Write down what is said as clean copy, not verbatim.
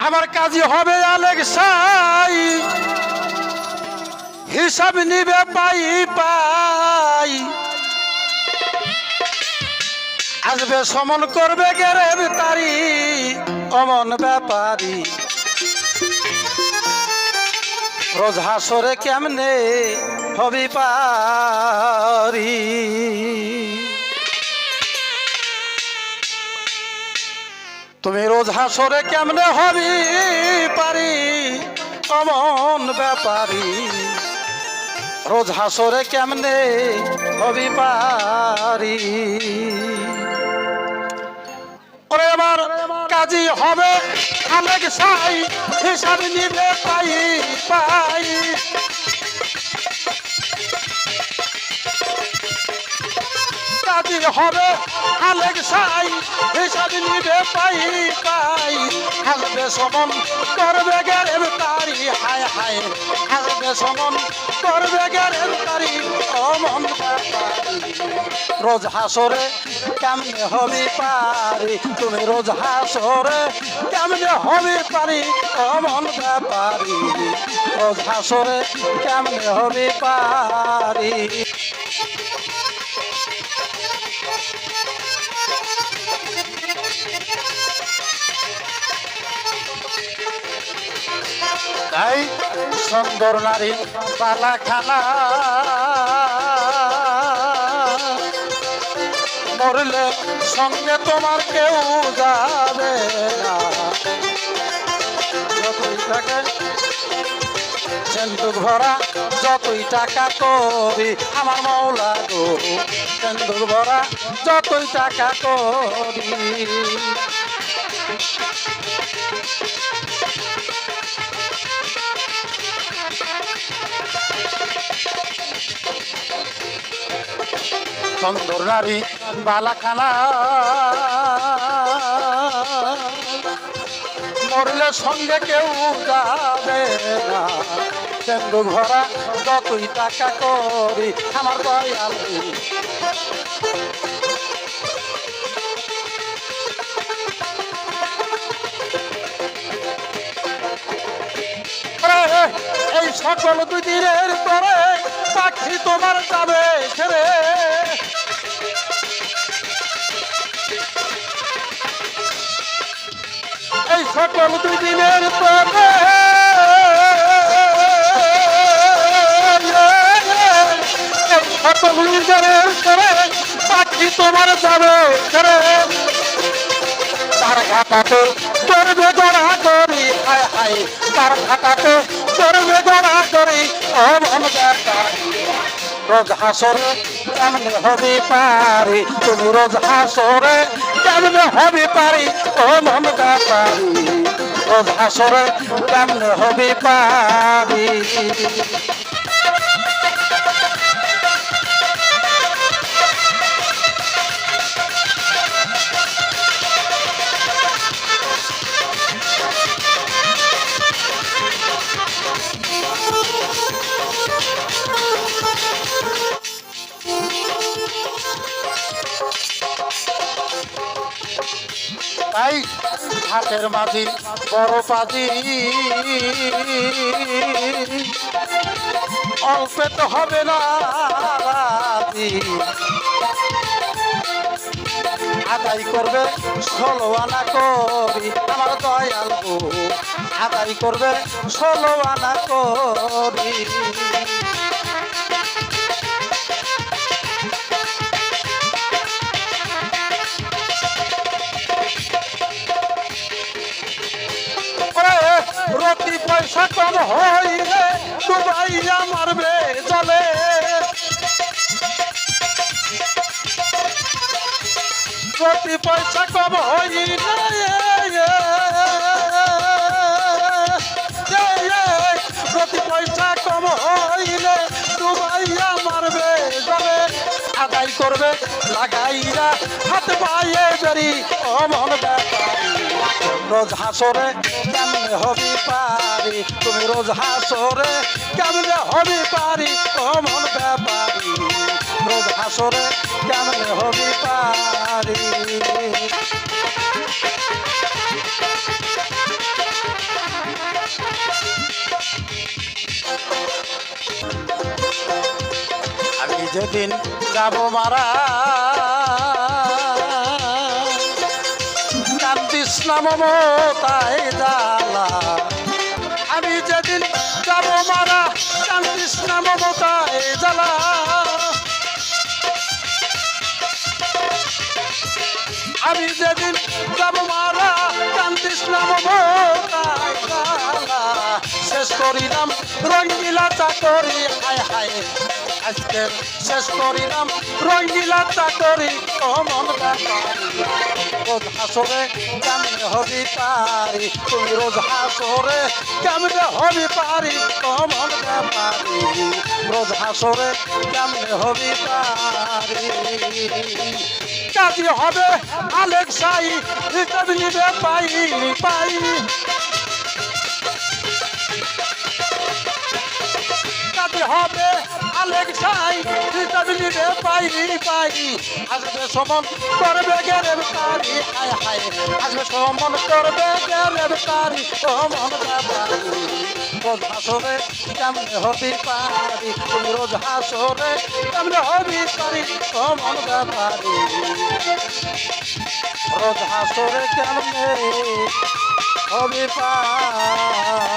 আমার কাজী হবে আলেক সাই, হিসাব নিবে পাই পাই, আসবে সমন করবে গ্রেফতারি অমন ব্যাপারী। রোজ হাসরে কেমনে হবি পারি, তুমি রোজ হাসরে কেমনে হবি পারি অমন ব্যাপারী। রোজ হাসরে কেমনে হবি পারি। ওরে আমার কাজী হবে আলেক সাই, হিসাব নিবে পাই পাই, কাজী হবে আলেক সাই, হিসাব নিবে পাই পাই, আসবে সমন করবে গ্রেফতারি। হায় হায় আসবে সমন করবে গ্রেফতারি অমন ব্যাপারী। রোজ হাসরে কেমনে হবি পারি, তুমি রোজ হাসরে কেমনে হবি পারি অমন ব্যাপারী। রোজ হাসরে কেমনে হবি পারি। তাই সুন্দর নারী পালা খানা, মরলে সঙ্গে তোমার কেউ যাবে না। যতই থাকে সিন্দুক ভরা, যতই টাকা করি আমার মৌলা গো, সিন্দুক ভরা যতই টাকা করি। সুন্দর নারী বালাখানা, মরলে সঙ্গে কেউ যাবে না। সিন্দুক ভরা যতই টাকা করি আমার দয়াল। এই সকল দুই দিনের পরে পাখি তোমার যাবে ছেড়ে, এই সকল দুই দিনের পরে সকল দিনের পরে পাখি তোমার যাবে ছেড়ে। তার ঘাটাতে চড়বে গড়া করি, হায় হায় তার ঘাটাতে চড়বে গড়া করি অমন ব্যাপারী। রোজ হাসরে কেমনে হবি পারি, তুমি রোজ হাসরে কেমনে হবি পারি অমন ব্যাপারী। রোজ হাসরে কেমনে হবি পারি। তাই হাতের মাঝি বড় পাজি, অল্পে তো হবে না রাজি। আদায় করবে 16 আনা করি আমার দয়াল গো, আদায় করবে 16 আনা করি। রতি পয়সা কম হইলে ডুবাইয়া মারবে চলে, রতি পয়সা কম হইলে রতি পয়সা কম হইলে ডুবাইয়া মারবে চলে। আদায় করবে লাগাইয়া হাত পায়ে বেরি অমন ব্যাপারী। রোজ হাসরে কেমনে হবি পারি, তুমি রোজ হাসরে কেমনে হবি পারি অমন ব্যাপারী। রোজ হাসরে কেমনে হবি পারি। যেদিন যাব মারা কান্দিস না মমতায় জ্বালা আমি যেদিন যাব মারা কান্দিস না মমতায় জ্বালা আমি যেদিন যাব মারা কান্দিস না মমতায় জ্বালা শেষ করিলাম রঙ্গিলা চাকরি হায় হায় আজকে শেষ করিলাম রঙ্গিলা চাকরি কমন ব্যাপারি রোজ হাসরে কেমনে হবি পারি তুমি রোজ হাসরে কেমনে হবি পারি কমন ব্যাপারি রোজ হাসরে কেমনে হবি পারি কাজী হবে আলেক্সাই হিসাব নিবে পাই পাই কাজী হবে আলেক্সাই হিসাব নিবে পাই পাই আসবে সমন করবে গ্রেফতারি হায় হায় আসবে সমন করবে গ্রেফতারি সমন ব্যাপারি রোজ হাসরে কেমনে হবি পারি তুমি রোজ হাসরে কেমনে হবি পারি সমন ব্যাপারি রোজ হাসরে কেমনে হবি পারি